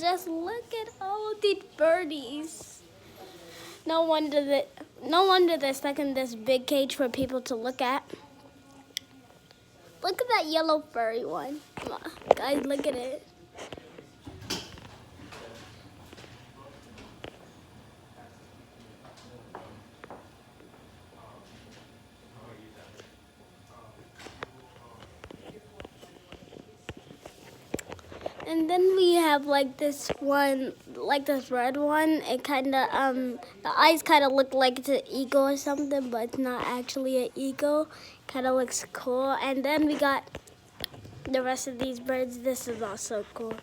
just look at all these birdies. No wonder they're stuck in this big cage for people to look at. Look at that yellow furry one. Come on, guys, look at it. And then we have like this one, like this red one. It kind of, the eyes kind of look like it's an eagle or something, but it's not actually an eagle. Kind of looks cool. And then we got the rest of these birds. This is also cool.